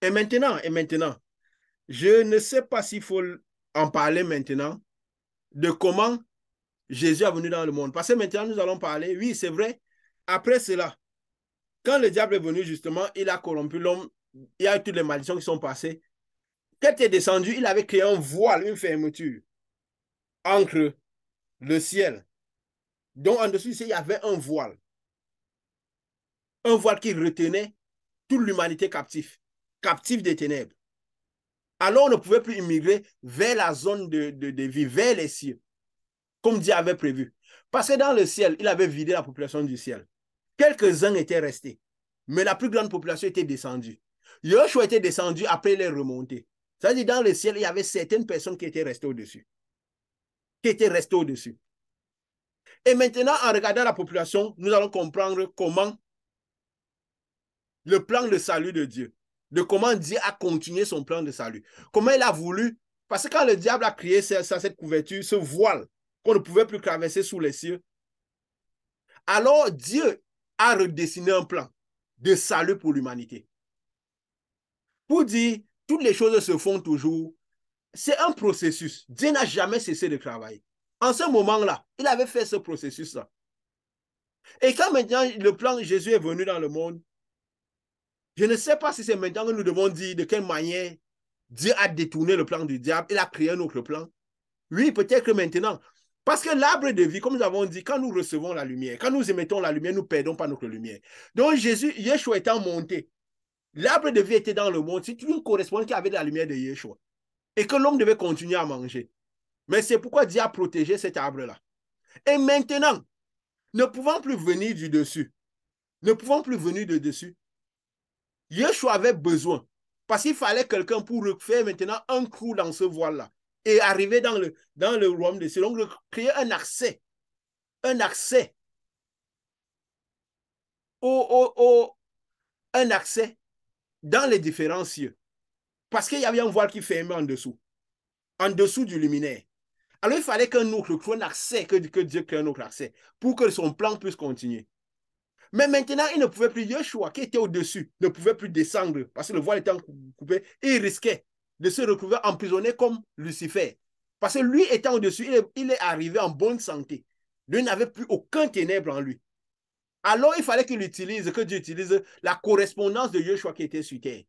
Et maintenant, je ne sais pas s'il faut en parler maintenant de comment Jésus est venu dans le monde. Parce que maintenant, nous allons parler, oui, c'est vrai, après cela, quand le diable est venu, justement, il a corrompu l'homme, il y a eu toutes les malédictions qui sont passées. Quand il est descendu, il avait créé un voile, une fermeture entre le ciel. Donc, en dessous, il y avait un voile qui retenait toute l'humanité captive des ténèbres. Alors, on ne pouvait plus immigrer vers la zone de vie, vers les cieux, comme Dieu avait prévu. Parce que dans le ciel, il avait vidé la population du ciel. Quelques-uns étaient restés, mais la plus grande population était descendue. Yoshua était descendu après les remontées. C'est-à-dire, dans le ciel, il y avait certaines personnes qui étaient restées au-dessus. Et maintenant, en regardant la population, nous allons comprendre comment le plan de salut de Dieu, de comment Dieu a continué son plan de salut. Comment il a voulu, parce que quand le diable a créé cette couverture, ce voile qu'on ne pouvait plus traverser sous les cieux, alors Dieu a redessiné un plan de salut pour l'humanité. Pour dire, toutes les choses se font toujours. C'est un processus. Dieu n'a jamais cessé de travailler. En ce moment-là, il avait fait ce processus-là. Et quand maintenant le plan de Jésus est venu dans le monde, je ne sais pas si c'est maintenant que nous devons dire de quelle manière Dieu a détourné le plan du diable, il a créé un autre plan. Oui, peut-être que maintenant. Parce que l'arbre de vie, comme nous avons dit, quand nous recevons la lumière, quand nous émettons la lumière, nous ne perdons pas notre lumière. Donc Jésus, Yeshua étant monté, l'arbre de vie était dans le monde. C'est une correspondance qui avait de la lumière de Yeshua. Et que l'homme devait continuer à manger. Mais c'est pourquoi Dieu a protégé cet arbre-là. Et maintenant, ne pouvant plus venir du dessus, ne pouvant plus venir de dessus, Yeshua avait besoin, parce qu'il fallait quelqu'un pour faire maintenant un trou dans ce voile-là et arriver dans le royaume des cieux. Donc, créer un accès un accès dans les différents cieux. Parce qu'il y avait un voile qui fermait en dessous du luminaire. Alors, il fallait qu'un autre trouve un accès, que Dieu crée un autre accès, pour que son plan puisse continuer. Mais maintenant, il ne pouvait plus, Yeshua, qui était au-dessus, ne pouvait plus descendre, parce que le voile était coupé, et il risquait de se retrouver emprisonné comme Lucifer. Parce que lui étant au-dessus, il est arrivé en bonne santé. Lui n'avait plus aucun ténèbre en lui. Alors, il fallait que Dieu utilise la correspondance de Yeshua qui était sur terre,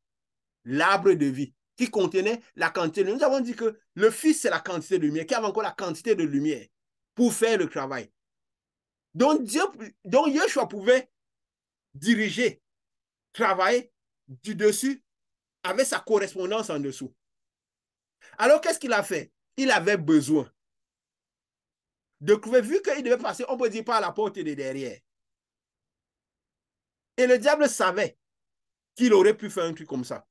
l'arbre de vie, qui contenait la quantité. Nous avons dit que le Fils, c'est la quantité de lumière, qui avait encore la quantité de lumière pour faire le travail. Donc, Yeshua pouvait diriger, travailler du dessus avec sa correspondance en dessous. Alors, qu'est-ce qu'il a fait? Il avait besoin de trouver, vu qu'il devait passer, on peut dire, par la porte de derrière. Et le diable savait qu'il aurait pu faire un truc comme ça.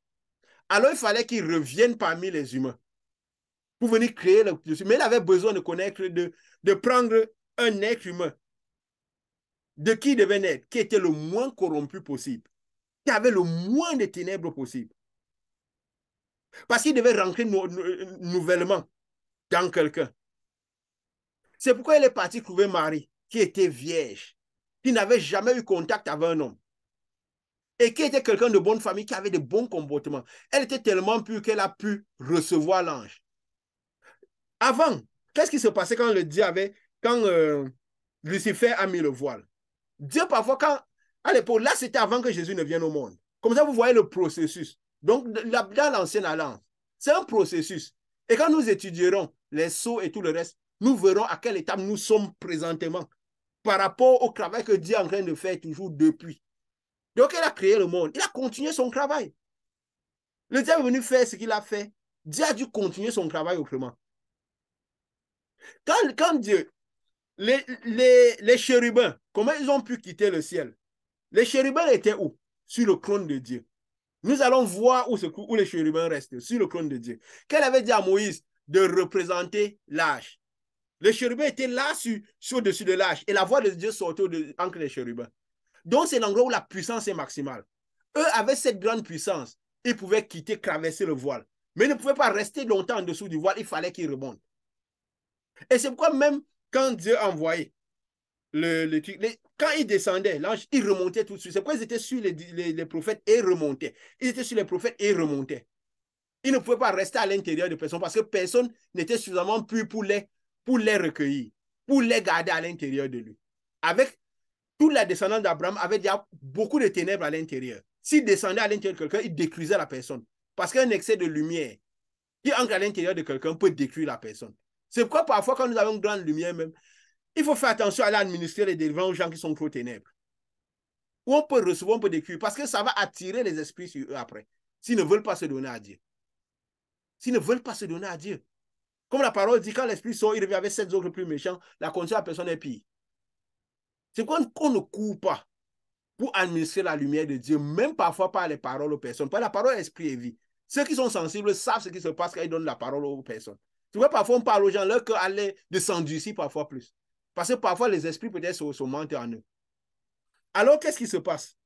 Alors, il fallait qu'il revienne parmi les humains pour venir créer le dessus. Mais il avait besoin de connaître, de prendre un être humain de qui il devait naître, qui était le moins corrompu possible, qui avait le moins de ténèbres possible. Parce qu'il devait rentrer nouvellement dans quelqu'un. C'est pourquoi il est parti trouver Marie, qui était vierge, qui n'avait jamais eu contact avec un homme, et qui était quelqu'un de bonne famille, qui avait de bons comportements. Elle était tellement pure qu'elle a pu recevoir l'ange. Avant, qu'est-ce qui se passait quand Lucifer a mis le voile? Dieu, parfois, à l'époque, là, c'était avant que Jésus ne vienne au monde. Comme ça, vous voyez le processus. Donc, dans l'ancienne alliance, c'est un processus. Et quand nous étudierons les sceaux et tout le reste, nous verrons à quelle étape nous sommes présentement par rapport au travail que Dieu est en train de faire toujours depuis. Donc, il a créé le monde. Il a continué son travail. Le diable est venu faire ce qu'il a fait. Dieu a dû continuer son travail autrement. Quand Dieu, les chérubins, comment ils ont pu quitter le ciel? Les chérubins étaient où? Sur le trône de Dieu. Nous allons voir où les chérubins restent, sur le trône de Dieu. Qu'elle avait dit à Moïse de représenter l'âge. Les chérubins étaient là au-dessus de l'âge et la voix de Dieu sortait entre les chérubins. Donc, c'est l'endroit où la puissance est maximale. Eux avaient cette grande puissance. Ils pouvaient quitter, traverser le voile. Mais ils ne pouvaient pas rester longtemps en dessous du voile. Il fallait qu'ils remontent. Et c'est pourquoi même quand Dieu a envoyé Quand ils descendaient, l'ange, ils remontaient tout de suite. C'est pourquoi ils étaient sur les prophètes et remontaient. Ils étaient sur les prophètes et remontaient. Ils ne pouvaient pas rester à l'intérieur de personne parce que personne n'était suffisamment pur pour les recueillir, pour les garder à l'intérieur de lui. Avec toute la descendance d'Abraham, avait déjà beaucoup de ténèbres à l'intérieur. S'il descendait à l'intérieur de quelqu'un, il détruisait la personne. Parce qu'un excès de lumière qui entre à l'intérieur de quelqu'un peut détruire la personne. C'est pourquoi parfois, quand nous avons une grande lumière même, il faut faire attention à aller administrer les délivrances aux gens qui sont trop ténèbres. Ou on peut recevoir, on peut détruire, parce que ça va attirer les esprits sur eux après, s'ils ne veulent pas se donner à Dieu. S'ils ne veulent pas se donner à Dieu. Comme la parole dit, quand l'esprit sort, il revient avec 7 autres plus méchants, la condition de la personne est pire. C'est qu'on ne court pas pour administrer la lumière de Dieu, même parfois par les paroles aux personnes. Par la parole, esprit et vie. Ceux qui sont sensibles savent ce qui se passe quand ils donnent la parole aux personnes. Tu vois, parfois on parle aux gens, leur cœur allait de s'endurcir parfois plus. Parce que parfois les esprits peut-être se mentent en eux. Alors, qu'est-ce qui se passe?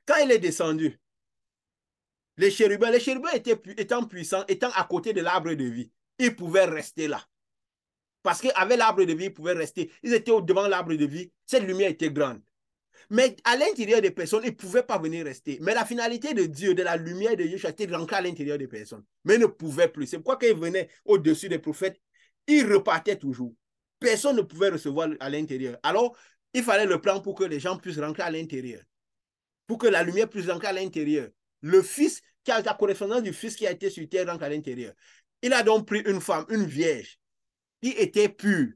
Quand il est descendu, les chérubins étant puissants, étant à côté de l'arbre de vie, ils pouvaient rester là. Parce qu'avec l'arbre de vie, ils pouvaient rester. Ils étaient devant l'arbre de vie. Cette lumière était grande. Mais à l'intérieur des personnes, ils ne pouvaient pas venir rester. Mais la finalité de Dieu, de la lumière de Dieu, c'était de rentrer à l'intérieur des personnes. Mais ils ne pouvaient plus. C'est pourquoi quand ils venaient au-dessus des prophètes, ils repartaient toujours. Personne ne pouvait recevoir à l'intérieur. Alors, il fallait le plan pour que les gens puissent rentrer à l'intérieur. Pour que la lumière puisse rentrer à l'intérieur. Le Fils, qui a la correspondance du Fils qui a été sur terre, rentre à l'intérieur. Il a donc pris une femme, une vierge, qui était pure.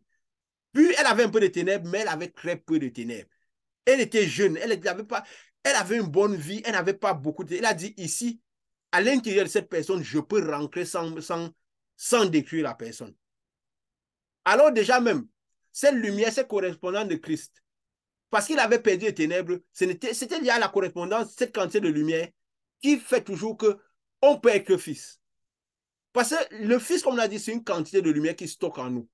Puis elle avait un peu de ténèbres, mais elle avait très peu de ténèbres. Elle était jeune, elle avait une bonne vie, elle n'avait pas beaucoup de... Elle a dit ici, à l'intérieur de cette personne, je peux rentrer sans détruire la personne. Alors déjà même, cette lumière, cette correspondance de Christ, parce qu'il avait perdu les ténèbres, c'était lié à la correspondance, cette quantité de lumière, qui fait toujours qu'on peut être fils. Parce que le Fils, comme on l'a dit, c'est une quantité de lumière qui stocke en nous.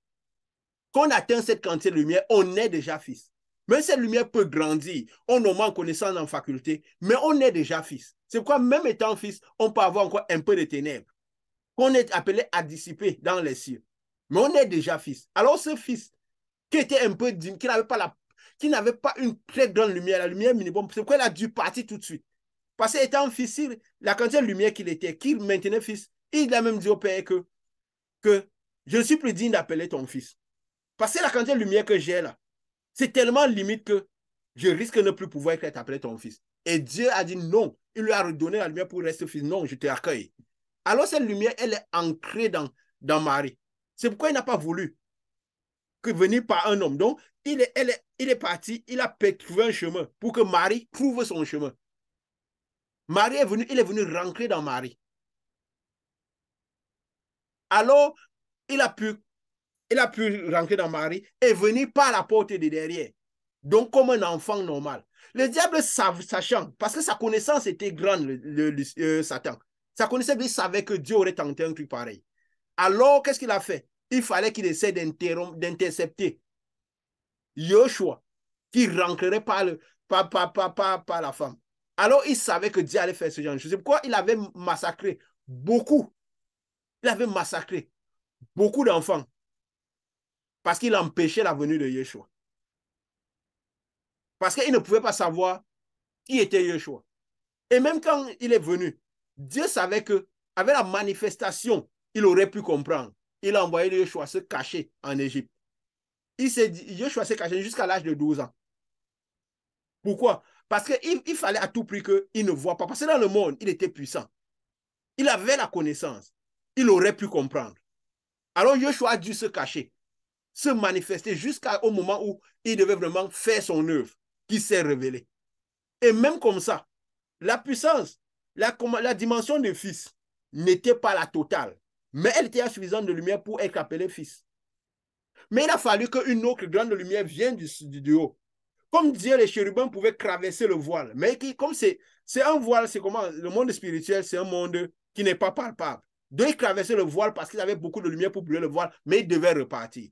Quand on atteint cette quantité de lumière, on est déjà fils. Mais cette lumière peut grandir. On augmente en connaissance en faculté, mais on est déjà fils. C'est pourquoi, même étant fils, on peut avoir encore un peu de ténèbres, qu'on est appelé à dissiper dans les cieux. Mais on est déjà fils. Alors, ce fils, qui était un peu digne, qui n'avait pas une très grande lumière, la lumière minimum, c'est pourquoi il a dû partir tout de suite. Parce qu'étant fils, la quantité de lumière qu'il était, qu'il maintenait fils, il a même dit au Père que je ne suis plus digne d'appeler ton fils. Parce que la quantité de lumière que j'ai là, c'est tellement limite que je risque de ne plus pouvoir être appelé ton fils. Et Dieu a dit non. Il lui a redonné la lumière pour rester fils. Non, je t'accueille. Alors cette lumière, elle est ancrée dans Marie. C'est pourquoi il n'a pas voulu que venir par un homme. Donc, il est parti, il a trouvé un chemin pour que Marie trouve son chemin. Marie est venue, il est venu rentrer dans Marie. Alors, il a pu rentrer dans Marie et venir par la porte de derrière. Donc, comme un enfant normal. Le diable, sachant, parce que sa connaissance était grande, Satan. Sa connaissance, il savait que Dieu aurait tenté un truc pareil. Alors, qu'est-ce qu'il a fait? Il fallait qu'il essaie d'intercepter Yoshua, qui rentrerait par la femme. Alors, il savait que Dieu allait faire ce genre de choses. C'est pourquoi il avait massacré beaucoup. Il avait massacré beaucoup d'enfants parce qu'il empêchait la venue de Yeshua. Parce qu'il ne pouvait pas savoir qui était Yeshua. Et même quand il est venu, Dieu savait que avec la manifestation, il aurait pu comprendre. Il a envoyé Yeshua se cacher en Égypte. Yeshua s'est caché jusqu'à l'âge de 12 ans. Pourquoi? Parce qu'il fallait à tout prix qu'il ne voit pas. Parce que dans le monde, il était puissant. Il avait la connaissance. Il aurait pu comprendre. Alors Yeshua a dû se cacher, se manifester jusqu'au moment où il devait vraiment faire son œuvre, qui s'est révélée. Et même comme ça, la puissance, la dimension de fils n'était pas la totale, mais elle était suffisante de lumière pour être appelé fils. Mais il a fallu qu'une autre grande lumière vienne du haut. Comme Dieu, les chérubins pouvaient traverser le voile. Mais comme c'est un voile, c'est comment? Le monde spirituel, c'est un monde qui n'est pas palpable. Donc, ils traversaient le voile parce qu'ils avaient beaucoup de lumière pour brûler le voile, mais ils devaient repartir.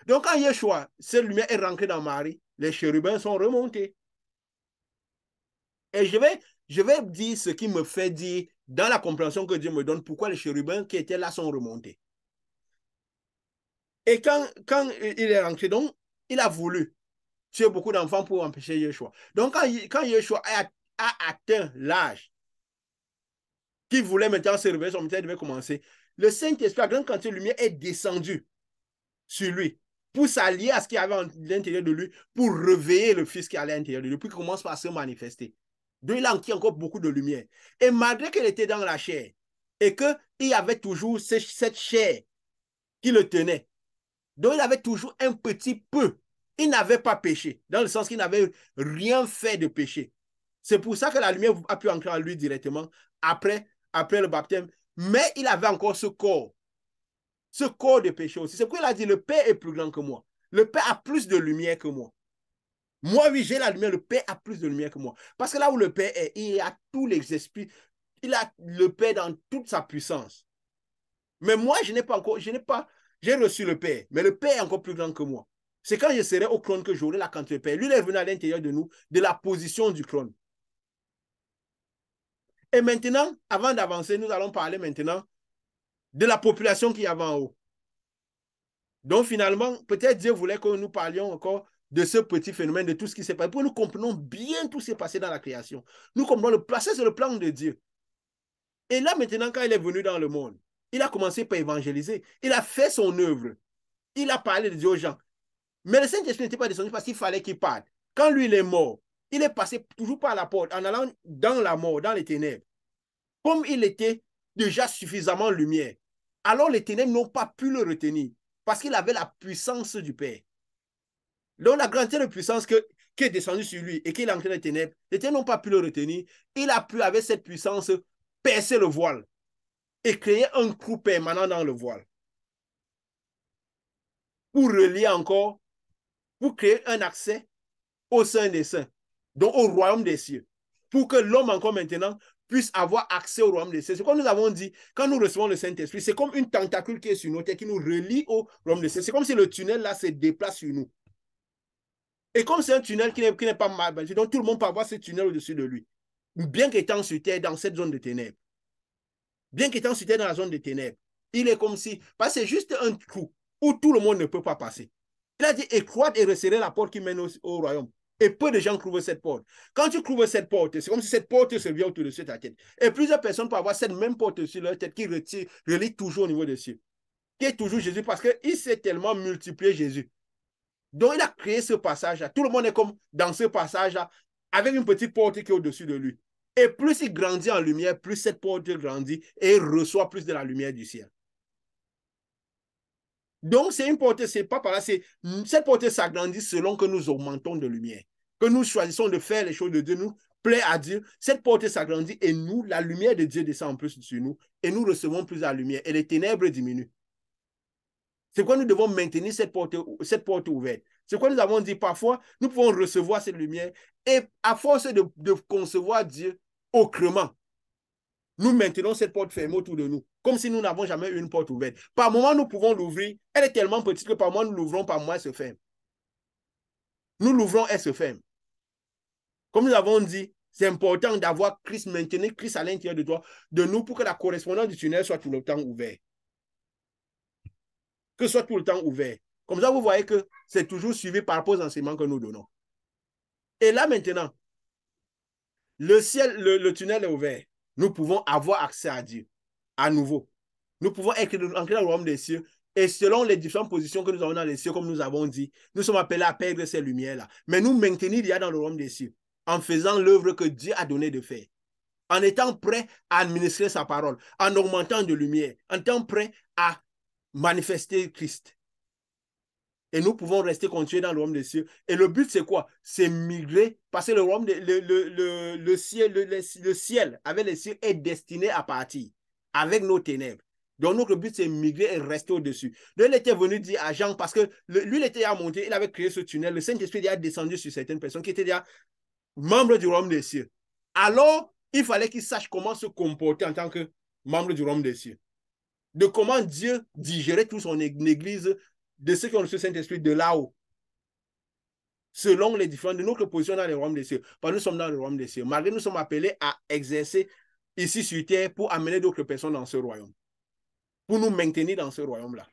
Donc, quand Yeshua, cette lumière est rentrée dans Marie, les chérubins sont remontés. Et je vais dire ce qui me fait dire, dans la compréhension que Dieu me donne, pourquoi les chérubins qui étaient là sont remontés. Et quand il est rentré, donc, il a voulu tuer beaucoup d'enfants pour empêcher Yeshua. Donc, quand Yeshua a atteint l'âge qu'il voulait maintenant se réveiller, son ministère devait commencer, le Saint-Esprit, la grande quantité de lumière, est descendu sur lui pour s'allier à ce qu'il y avait à l'intérieur de lui, pour réveiller le Fils qui allait à l'intérieur de lui, puis qu'il commence par se manifester. Donc, il a enquis encore beaucoup de lumière. Et malgré qu'il était dans la chair, et qu'il y avait toujours cette chair qui le tenait, donc il avait toujours un petit peu. Il n'avait pas péché, dans le sens qu'il n'avait rien fait de péché. C'est pour ça que la lumière a pu entrer en lui directement après le baptême. Mais il avait encore ce corps de péché aussi. C'est pourquoi il a dit, le Père est plus grand que moi. Le Père a plus de lumière que moi. Moi, oui, j'ai la lumière. Le Père a plus de lumière que moi. Parce que là où le Père est, il a tous les esprits. Il a le Père dans toute sa puissance. Mais moi, j'ai reçu le Père. Mais le Père est encore plus grand que moi. C'est quand je serai au trône que j'aurai la quantité de Père. Lui, il est venu à l'intérieur de nous, de la position du trône. Et maintenant, avant d'avancer, nous allons parler maintenant de la population qui y avait en haut. Donc finalement, peut-être Dieu voulait que nous parlions encore de ce petit phénomène, de tout ce qui s'est passé, pour que nous comprenions bien tout ce qui s'est passé dans la création. Nous comprenons le placé sur le plan de Dieu. Et là maintenant, quand il est venu dans le monde, il a commencé par évangéliser. Il a fait son œuvre. Il a parlé de Dieu aux gens. Mais le Saint-Esprit n'était pas descendu parce qu'il fallait qu'il parte. Quand lui, il est mort, il est passé toujours par la porte, en allant dans la mort, dans les ténèbres. Comme il était déjà suffisamment lumière, alors les ténèbres n'ont pas pu le retenir parce qu'il avait la puissance du Père. Donc la grandeur de puissance qui est descendue sur lui et qu'il est entré dans les ténèbres, les ténèbres n'ont pas pu le retenir. Il a pu, avec cette puissance, percer le voile et créer un trou permanent dans le voile pour relier encore, pour créer un accès au sein des saints, donc au royaume des cieux, pour que l'homme encore maintenant puisse avoir accès au royaume des cieux. C'est comme nous avons dit, quand nous recevons le Saint-Esprit, c'est comme une tentacule qui est sur nos têtes, qui nous relie au royaume des cieux. C'est comme si le tunnel là se déplace sur nous. Et comme c'est un tunnel qui n'est pas mal bâti, donc tout le monde peut avoir ce tunnel au-dessus de lui. Bien qu'étant sur terre, dans cette zone de ténèbres. Bien qu'étant sur terre, dans la zone de ténèbres. Il est comme si, parce que c'est juste un trou où tout le monde ne peut pas passer. Il a dit, écroître et resserrer la porte qui mène au royaume. Et peu de gens couvrent cette porte. Quand tu couvres cette porte, c'est comme si cette porte se vient autour de ta tête. Et plusieurs personnes peuvent avoir cette même porte sur leur tête qui relie toujours au niveau des cieux. Qui est toujours Jésus parce qu'il s'est tellement multiplié Jésus. Donc, il a créé ce passage-là. Tout le monde est comme dans ce passage-là, avec une petite porte qui est au-dessus de lui. Et plus il grandit en lumière, plus cette porte grandit et il reçoit plus de la lumière du ciel. Donc, c'est une porte, c'est pas par là, cette porte s'agrandit selon que nous augmentons de lumière. Que nous choisissons de faire les choses de Dieu, nous plaît à Dieu. Cette porte s'agrandit et nous, la lumière de Dieu descend en plus sur nous et nous recevons plus de la lumière et les ténèbres diminuent. C'est pourquoi nous devons maintenir cette porte ouverte. C'est pourquoi nous avons dit parfois, nous pouvons recevoir cette lumière et à force de concevoir Dieu autrement, nous maintenons cette porte fermée autour de nous, comme si nous n'avons jamais eu une porte ouverte. Par moment, nous pouvons l'ouvrir. Elle est tellement petite que par moment, nous l'ouvrons, par moment, elle se ferme. Nous l'ouvrons, elle se ferme. Comme nous avons dit, c'est important d'avoir Christ, maintenir Christ à l'intérieur de toi, de nous, pour que la correspondance du tunnel soit tout le temps ouverte. Que ce soit tout le temps ouvert. Comme ça, vous voyez que c'est toujours suivi par rapport aux enseignements que nous donnons. Et là, maintenant, le tunnel est ouvert. Nous pouvons avoir accès à Dieu à nouveau. Nous pouvons entrer dans le royaume des cieux. Et selon les différentes positions que nous avons dans les cieux, comme nous avons dit, nous sommes appelés à perdre ces lumières-là. Mais nous maintenir il y a dans le royaume des cieux, en faisant l'œuvre que Dieu a donné de faire, en étant prêt à administrer sa parole, en augmentant de lumière, en étant prêt à manifester Christ. Et nous pouvons rester continuer dans le royaume des cieux. Et le but, c'est quoi? C'est migrer, parce que le royaume, le ciel avec les cieux est destiné à partir avec nos ténèbres. Donc, notre but, c'est migrer et rester au-dessus. Donc, il était venu dire à Jean, parce que lui, il était à monter, il avait créé ce tunnel. Le Saint-Esprit est descendu sur certaines personnes qui étaient déjà membres du royaume des cieux. Alors, il fallait qu'ils sachent comment se comporter en tant que membre du royaume des cieux. De comment Dieu digérait toute son église, de ceux qui ont le Saint-Esprit de là-haut, selon les différentes de notre position dans le royaume des cieux. Parce que nous sommes dans le royaume des cieux. Malgré nous sommes appelés à exercer ici sur terre pour amener d'autres personnes dans ce royaume, pour nous maintenir dans ce royaume-là.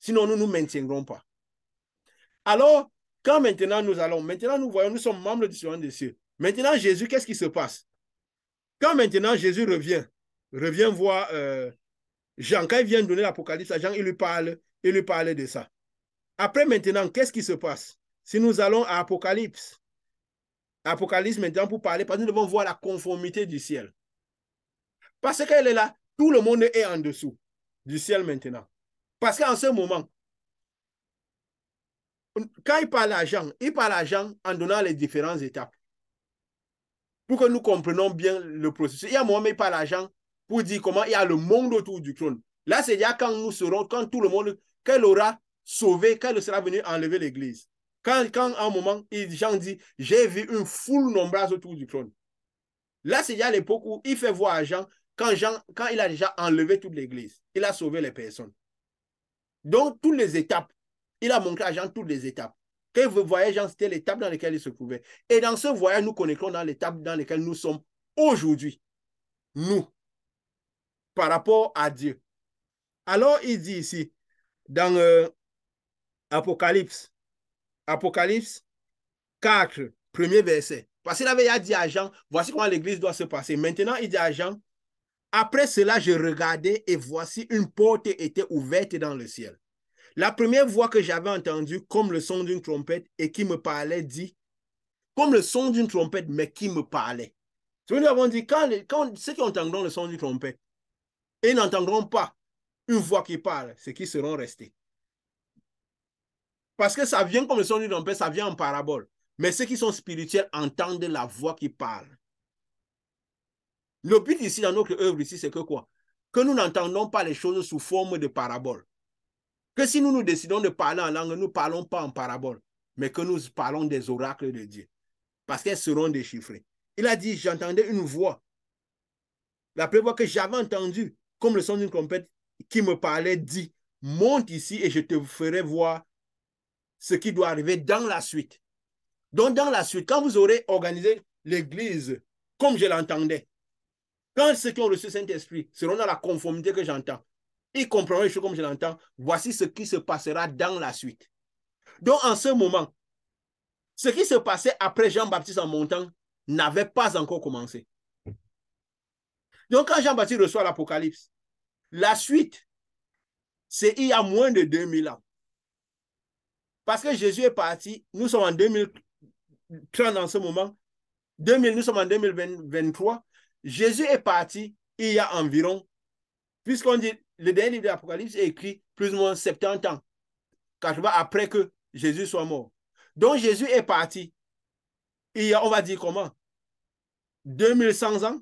Sinon, nous ne nous maintiendrons pas. Alors, quand maintenant nous voyons, nous sommes membres du royaume des cieux. Maintenant, Jésus, qu'est-ce qui se passe? Quand maintenant Jésus revient voir Jean, quand il vient donner l'Apocalypse à Jean, il lui parle de ça. Après maintenant, qu'est-ce qui se passe? Si nous allons à Apocalypse maintenant pour parler, parce que nous devons voir la conformité du ciel. Parce qu'elle est là, tout le monde est en dessous du ciel maintenant. Parce qu'en ce moment, quand il parle à Jean en donnant les différentes étapes. Pour que nous comprenions bien le processus. Il y a un moment, il parle à Jean pour dire comment il y a le monde autour du trône. Là, c'est déjà quand nous serons, quand tout le monde, qu'elle aura sauvé, qu'elle sera venue enlever l'église. Quand à un moment, Jean dit, j'ai vu une foule nombreuse autour du trône. Là, c'est déjà l'époque où il fait voir à Jean, quand il a déjà enlevé toute l'église. Il a sauvé les personnes. Donc, toutes les étapes, il a montré à Jean toutes les étapes. Quand vous voyez, Jean, c'était l'étape dans laquelle il se trouvait. Et dans ce voyage, nous connectons dans l'étape dans laquelle nous sommes aujourd'hui. Nous, par rapport à Dieu. Alors, il dit ici, dans Apocalypse 4, premier verset. Parce qu'il avait dit à Jean, voici comment l'église doit se passer. Maintenant, il dit à Jean, après cela, je regardais et voici une porte était ouverte dans le ciel. La première voix que j'avais entendue, comme le son d'une trompette et qui me parlait, dit, comme le son d'une trompette, mais qui me parlait. Nous avons dit, quand ceux qui entendront le son d'une trompette et n'entendront pas une voix qui parle, ceux qui seront restés. Parce que ça vient comme le son d'une trompette, ça vient en parabole. Mais ceux qui sont spirituels entendent la voix qui parle. Le but ici, dans notre œuvre ici, c'est que quoi? Que nous n'entendons pas les choses sous forme de parabole. Que si nous décidons de parler en langue, nous ne parlons pas en parabole, mais que nous parlons des oracles de Dieu. Parce qu'elles seront déchiffrées. Il a dit, j'entendais une voix. La première voix que j'avais entendue, comme le son d'une trompette qui me parlait, dit, monte ici et je te ferai voir ce qui doit arriver dans la suite. Donc, dans la suite, quand vous aurez organisé l'église comme je l'entendais, quand ceux qui ont reçu le Saint-Esprit seront dans la conformité que j'entends, ils comprendront les choses comme je l'entends, voici ce qui se passera dans la suite. Donc, en ce moment, ce qui se passait après Jean-Baptiste en montant n'avait pas encore commencé. Donc, quand Jean-Baptiste reçoit l'Apocalypse, la suite, c'est il y a moins de 2000 ans. Parce que Jésus est parti, nous sommes en 2030 en ce moment, nous sommes en 2023. Jésus est parti il y a environ, puisqu'on dit, le dernier livre de l'Apocalypse est écrit plus ou moins 70 ans, 80 après que Jésus soit mort. Donc Jésus est parti il y a, on va dire comment, 2100 ans,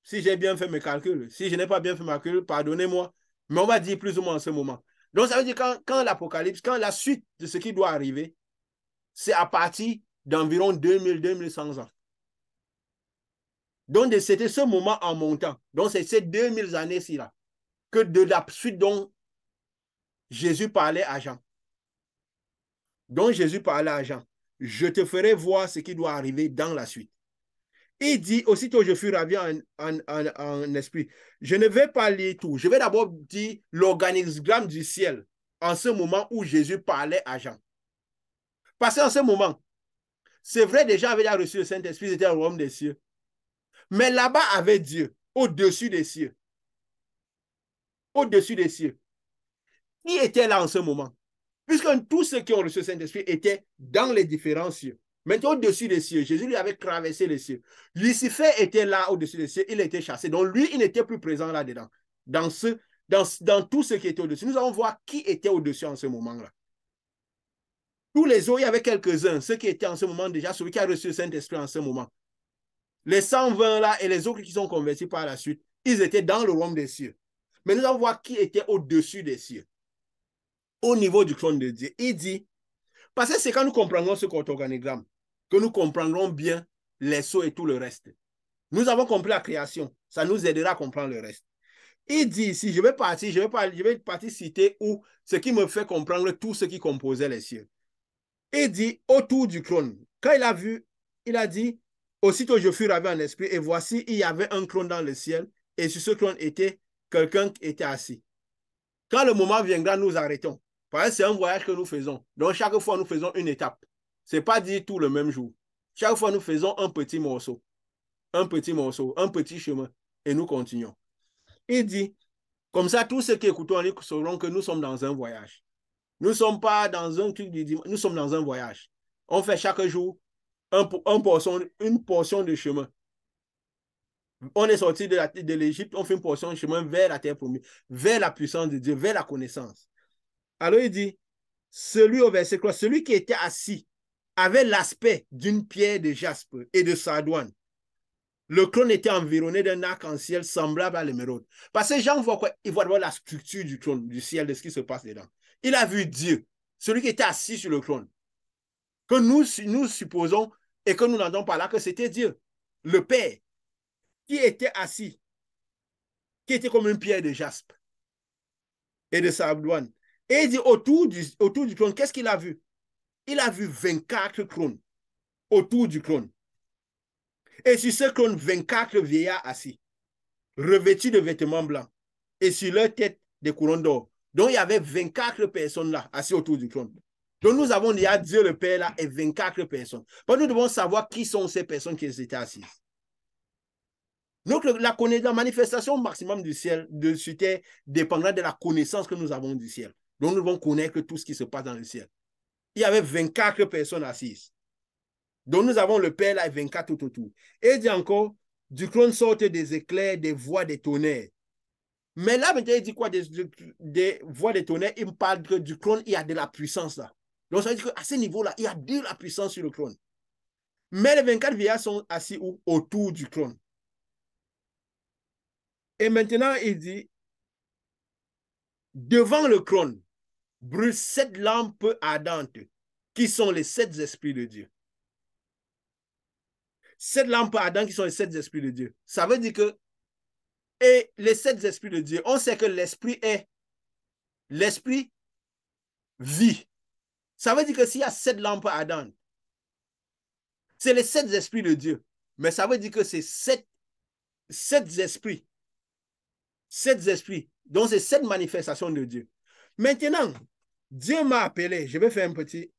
si j'ai bien fait mes calculs. Si je n'ai pas bien fait mes calculs, pardonnez-moi, mais on va dire plus ou moins en ce moment. Donc ça veut dire quand l'Apocalypse, quand la suite de ce qui doit arriver, c'est à partir d'environ 2100 ans. Donc c'était ce moment en montant. Donc c'est ces 2000 années-ci là, que de la suite dont Jésus parlait à Jean. Donc Jésus parlait à Jean. Je te ferai voir ce qui doit arriver dans la suite. Il dit, aussitôt je fus ravi en esprit. Je ne vais pas lire tout. Je vais d'abord dire l'organigramme du ciel en ce moment où Jésus parlait à Jean. Parce qu'en ce moment, c'est vrai, des gens avaient déjà reçu le Saint-Esprit, c'était au royaume des cieux. Mais là-bas avait Dieu, au-dessus des cieux. Au-dessus des cieux. Qui était là en ce moment? Puisque tous ceux qui ont reçu le Saint-Esprit étaient dans les différents cieux. Maintenant, au-dessus des cieux, Jésus lui avait traversé les cieux. Lucifer était là au-dessus des cieux, il était chassé. Donc lui, il n'était plus présent là-dedans. Dans tout ce qui était au-dessus. Nous allons voir qui était au-dessus en ce moment-là. Tous les autres, il y avait quelques-uns, ceux qui étaient en ce moment déjà, celui qui a reçu le Saint-Esprit en ce moment. Les 120 là et les autres qui sont convertis par la suite, ils étaient dans le royaume des cieux. Mais nous allons voir qui était au-dessus des cieux. Au niveau du trône de Dieu. Il dit, parce que c'est quand nous comprendrons ce organigramme que nous comprendrons bien les sceaux et tout le reste. Nous avons compris la création. Ça nous aidera à comprendre le reste. Il dit ici, je vais partir citer où ce qui me fait comprendre tout ce qui composait les cieux. Il dit autour du trône. Quand il a vu, il a dit, aussitôt je fus ravi en esprit et voici, il y avait un trône dans le ciel et sur ce trône était quelqu'un qui était assis. Quand le moment viendra, nous arrêtons. Parce que c'est un voyage que nous faisons. Donc, chaque fois, nous faisons une étape. Ce n'est pas dire tout le même jour. Chaque fois, nous faisons un petit morceau, un petit chemin, et nous continuons. Il dit, comme ça, tous ceux qui écoutent, ils sauront que nous sommes dans un voyage. Nous ne sommes pas dans un truc du dimanche, nous sommes dans un voyage. On fait chaque jour une portion de chemin. On est sorti de l'Égypte, on fait une portion de chemin vers la terre promise, vers la puissance de Dieu, vers la connaissance. Alors il dit, celui au verset 3, celui qui était assis avait l'aspect d'une pierre de jaspe et de sardoine. Le trône était environné d'un arc-en-ciel semblable à l'émeraude. Parce que Jean voit quoi? Il voit d'abord la structure du trône, du ciel, de ce qui se passe dedans. Il a vu Dieu, celui qui était assis sur le trône, que nous supposons et que nous n'entendons pas là que c'était Dieu, le Père, qui était assis, qui était comme une pierre de jaspe et de sardoine. Et il dit autour du trône, qu'est-ce qu'il a vu? Il a vu 24 trônes autour du trône. Et sur ce trône, 24 vieillards assis, revêtus de vêtements blancs, et sur leur tête des couronnes d'or. Donc, il y avait 24 personnes là, assises autour du trône. Donc, nous avons déjà Dieu le Père là et 24 personnes. Donc, nous devons savoir qui sont ces personnes qui étaient assises. Donc, la manifestation maximum du ciel, sur terre, dépendra de la connaissance que nous avons du ciel. Donc, nous devons connaître tout ce qui se passe dans le ciel. Il y avait 24 personnes assises. Donc, nous avons le Père là et 24 tout autour. Et il dit encore, du trône sortent des éclairs, des voix, des tonnerres. Mais là, maintenant, il dit quoi? Des voix, des tonnerres, il me parle que du trône, il y a de la puissance là. Donc, ça veut dire qu'à ce niveau-là, il y a de la puissance sur le trône. Mais les 24 vieillards sont assis où? Autour du trône. Et maintenant, il dit, devant le trône, brûlent 7 lampes ardentes, qui sont les 7 esprits de Dieu. 7 lampes ardentes qui sont les 7 esprits de Dieu. Ça veut dire que, et les 7 esprits de Dieu, on sait que l'esprit vit. Ça veut dire que s'il y a 7 lampes ardentes, c'est les 7 esprits de Dieu. Mais ça veut dire que c'est 7 esprits. 7 esprits. Donc, c'est 7 manifestations de Dieu. Maintenant, Dieu m'a appelé. Je vais faire un petit.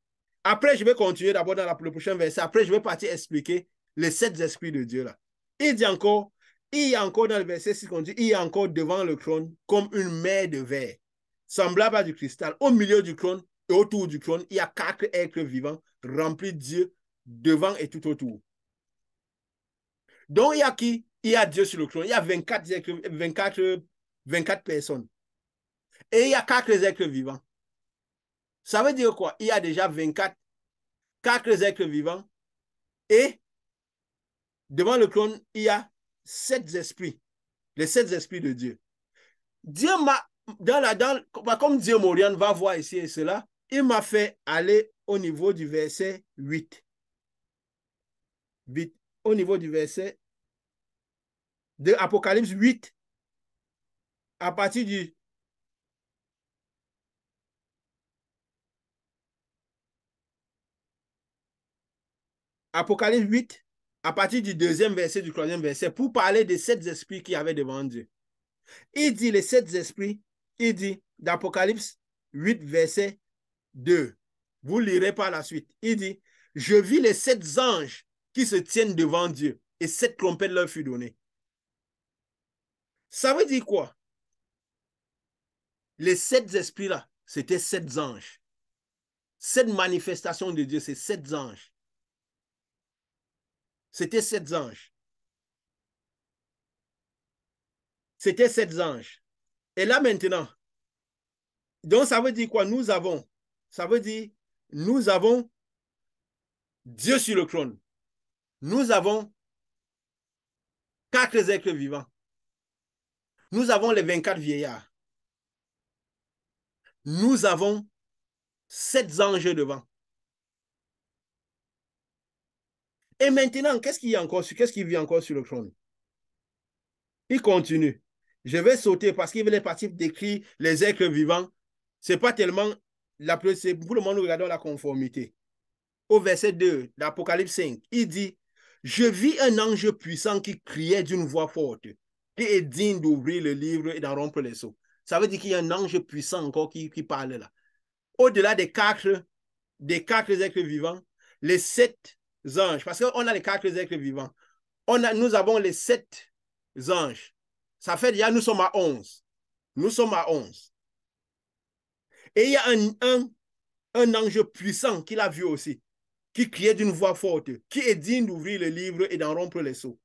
Après, je vais continuer d'abord dans le prochain verset. Après, je vais partir expliquer les 7 esprits de Dieu là. Il dit encore, il y a encore dans le verset 6 qu'on dit, il y a encore devant le trône comme une mer de verre, semblable à du cristal. Au milieu du trône et autour du trône, il y a 4 êtres vivants remplis de Dieu devant et tout autour. Donc, il y a qui? Il y a Dieu sur le trône. Il y a 24 personnes. Et il y a 4 êtres vivants. Ça veut dire quoi? Il y a déjà 4 êtres vivants. Et devant le trône, il y a 7 esprits. Les 7 esprits de Dieu. Dieu m'a, comme Dieu Morian va voir ici et cela, il m'a fait aller au niveau du verset 8. Au niveau du verset de Apocalypse 8, à partir du Apocalypse 8, à partir du 2e verset, du 3e verset, pour parler des 7 esprits qu'il y avait devant Dieu. Il dit les 7 esprits, il dit d'Apocalypse 8, verset 2. Vous lirez par la suite. Il dit, je vis les 7 anges qui se tiennent devant Dieu et 7 trompettes leur furent données. Ça veut dire quoi? Les 7 esprits-là, c'était 7 anges. 7 manifestations de Dieu, c'est 7 anges. C'était 7 anges. C'était 7 anges. Et là maintenant, donc ça veut dire quoi? Ça veut dire, nous avons Dieu sur le trône. Nous avons 4 êtres vivants. Nous avons les 24 vieillards. Nous avons 7 anges devant. Et maintenant, qu'est-ce qui vit encore sur le trône? Il continue. Je vais sauter parce qu'il est parti décrire les êtres vivants. Ce n'est pas tellement c'est pour le moment, nous regardons la conformité. Au verset 2 d'Apocalypse 5, il dit, je vis un ange puissant qui criait d'une voix forte, qui est digne d'ouvrir le livre et d'en rompre les sceaux. Ça veut dire qu'il y a un ange puissant encore qui parle là. Au-delà des quatre êtres vivants, les 7 anges, parce qu'on a les 4 êtres vivants, nous avons les 7 anges. Ça fait déjà, nous sommes à 11. Nous sommes à 11. Et il y a un ange puissant qu'il a vu aussi, qui criait d'une voix forte, qui est digne d'ouvrir le livre et d'en rompre les sceaux.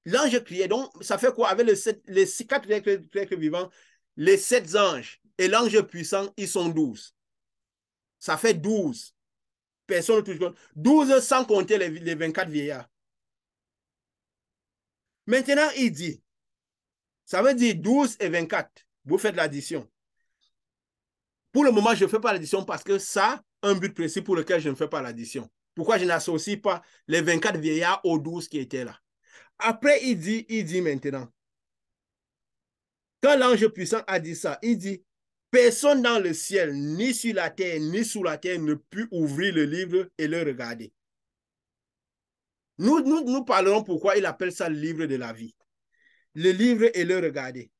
L'ange criait. Donc, ça fait quoi? Avec les 4 êtres vivants, les 7 anges et l'ange puissant, ils sont 12. Ça fait 12. Personne ne touche compte. 12 sans compter les 24 vieillards. Maintenant, il dit, ça veut dire 12 et 24. Vous faites l'addition. Pour le moment, je ne fais pas l'addition parce que ça, un but précis pour lequel je ne fais pas l'addition. Pourquoi je n'associe pas les 24 vieillards aux 12 qui étaient là? Après, il dit maintenant, quand l'ange puissant a dit ça, il dit, personne dans le ciel, ni sur la terre, ni sous la terre ne put ouvrir le livre et le regarder. Nous parlerons pourquoi il appelle ça le livre de la vie. Le livre et le regarder.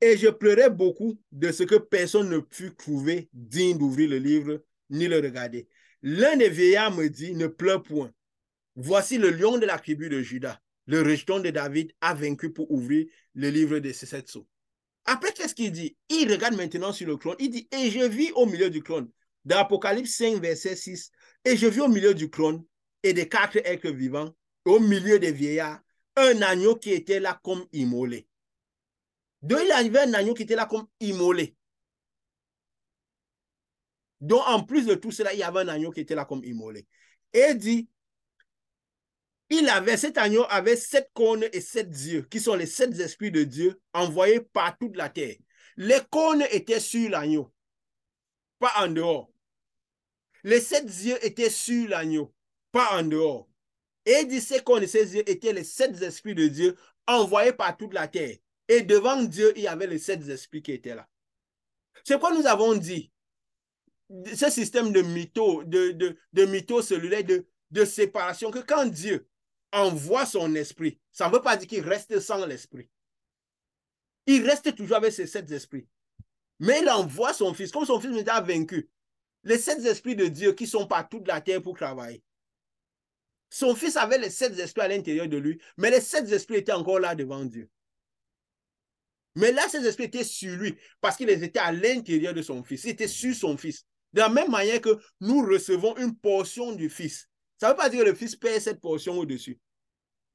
Et je pleurais beaucoup de ce que personne ne put trouver digne d'ouvrir le livre ni le regarder. L'un des vieillards me dit, ne pleure point. Voici le lion de la tribu de Juda, le rejeton de David, a vaincu pour ouvrir le livre de ces 7 sceaux. Après, qu'est-ce qu'il dit? Il regarde maintenant sur le trône. Il dit, et je vis au milieu du trône. Dans Apocalypse 5, verset 6, et je vis au milieu du trône et des 4 êtres vivants, au milieu des vieillards, un agneau qui était là comme immolé. Donc, il arrivait un agneau qui était là comme immolé. Donc, en plus de tout cela, il y avait un agneau qui était là comme immolé. Et il dit, cet agneau avait 7 cônes et 7 yeux, qui sont les 7 esprits de Dieu envoyés par toute la terre. Les cônes étaient sur l'agneau, pas en dehors. Les 7 yeux étaient sur l'agneau, pas en dehors. Et il dit, ces cônes et ces yeux étaient les 7 esprits de Dieu envoyés par toute la terre. Et devant Dieu, il y avait les 7 esprits qui étaient là. C'est quoi nous avons dit? Ce système de mytho cellulaire, de séparation, que quand Dieu envoie son esprit, ça ne veut pas dire qu'il reste sans l'esprit. Il reste toujours avec ses 7 esprits. Mais il envoie son fils, comme son fils était vaincu. Les 7 esprits de Dieu qui sont par toute la terre pour travailler. Son fils avait les 7 esprits à l'intérieur de lui, mais les 7 esprits étaient encore là devant Dieu. Mais là, ces esprits étaient sur lui, parce qu'ils étaient à l'intérieur de son fils. Ils étaient sur son fils. De la même manière que nous recevons une portion du fils. Ça ne veut pas dire que le fils perd cette portion au-dessus.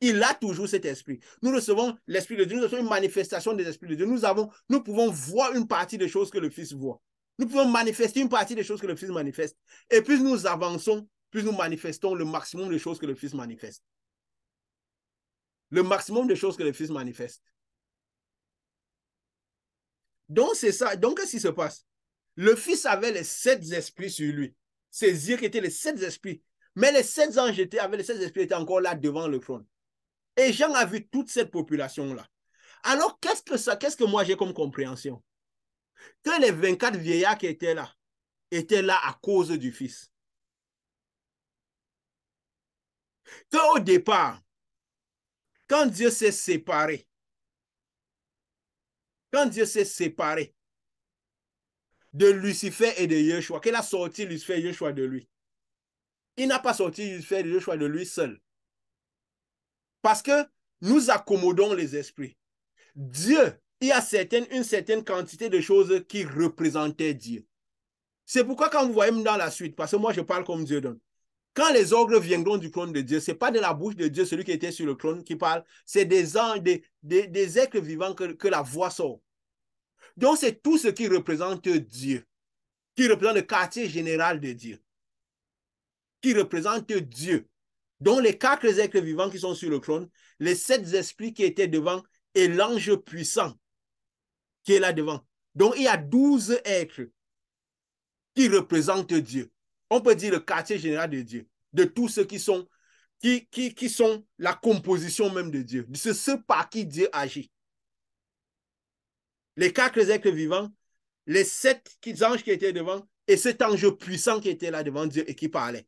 Il a toujours cet esprit. Nous recevons l'esprit de Dieu, nous recevons une manifestation des esprits de Dieu. Nous pouvons voir une partie des choses que le fils voit. Nous pouvons manifester une partie des choses que le fils manifeste. Et plus nous avançons, plus nous manifestons le maximum de choses que le fils manifeste. Le maximum de choses que le fils manifeste. Donc, c'est ça. Donc, qu'est-ce qui se passe? Le fils avait les 7 esprits sur lui. Ses yeux qui étaient les 7 esprits. Mais les 7 anges avec les 7 esprits étaient encore là devant le trône. Et Jean a vu toute cette population-là. Alors, qu'est-ce que moi j'ai comme compréhension? Que les 24 vieillards qui étaient là à cause du fils. Qu'au départ, quand Dieu s'est séparé, de Lucifer et de Yeshua, qu'il a sorti Lucifer et Yeshua de lui, il n'a pas sorti Lucifer et Yeshua de lui seul. Parce que nous accommodons les esprits. Dieu, il y a une certaine quantité de choses qui représentaient Dieu. C'est pourquoi quand vous voyez dans la suite, parce que moi je parle comme Dieu donne, quand les ogres viendront du trône de Dieu, ce n'est pas de la bouche de Dieu, celui qui était sur le trône, qui parle, c'est des anges, des êtres vivants que la voix sort. Donc c'est tout ce qui représente Dieu, qui représente le quartier général de Dieu, qui représente Dieu. Donc les 4 êtres vivants qui sont sur le trône, les 7 esprits qui étaient devant et l'ange puissant qui est là devant. Donc il y a 12 êtres qui représentent Dieu. On peut dire le quartier général de Dieu, de tous ceux qui sont la composition même de Dieu, de ce par qui Dieu agit. Les 4 êtres vivants, les 7 anges qui étaient devant et cet ange puissant qui était là devant Dieu et qui parlait.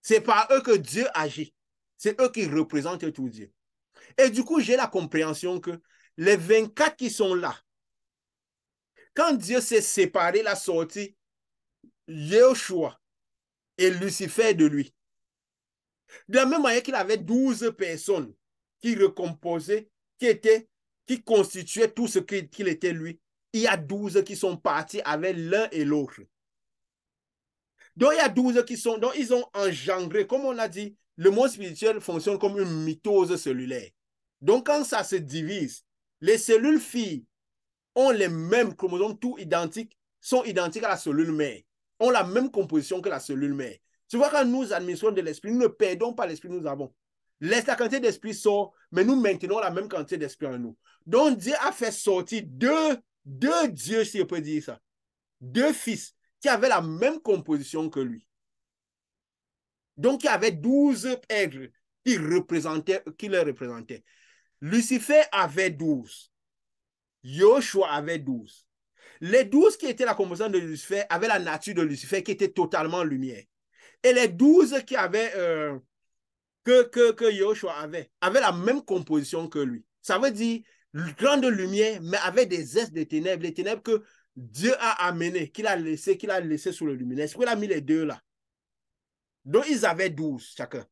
C'est par eux que Dieu agit. C'est eux qui représentent tout Dieu. Et du coup, j'ai la compréhension que les 24 qui sont là, quand Dieu s'est séparé, il a sorti Yeshua et Lucifer de lui. De la même manière qu'il avait 12 personnes qui recomposaient, qui constituaient tout ce qu'il était lui, il y a 12 qui sont partis avec l'un et l'autre. Donc, il y a 12 qui sont, donc ils ont engendré, comme on l'a dit, le monde spirituel fonctionne comme une mitose cellulaire. Donc, quand ça se divise, les cellules filles ont les mêmes chromosomes, tout identiques, sont identiques à la cellule mère, ont la même composition que la cellule mère. Tu vois, quand nous administrons de l'esprit, nous ne perdons pas l'esprit que nous avons. Laisse la quantité d'esprit sort, mais nous maintenons la même quantité d'esprit en nous. Donc, Dieu a fait sortir deux dieux, si on peut dire ça, deux fils qui avaient la même composition que lui. Donc, il y avait 12 aigles qui le représentaient. Lucifer avait 12. Yoshua avait 12. Les 12 qui étaient la composante de Lucifer avaient la nature de Lucifer qui était totalement lumière. Et les 12 qui avaient, que Yoshua avaient la même composition que lui. Ça veut dire grande lumière, mais avec des ailes de ténèbres. Les ténèbres que Dieu a amenées, qu'il a laissé sous le lumineux. Est-ce qu'il a mis les deux là? Donc, ils avaient 12 chacun.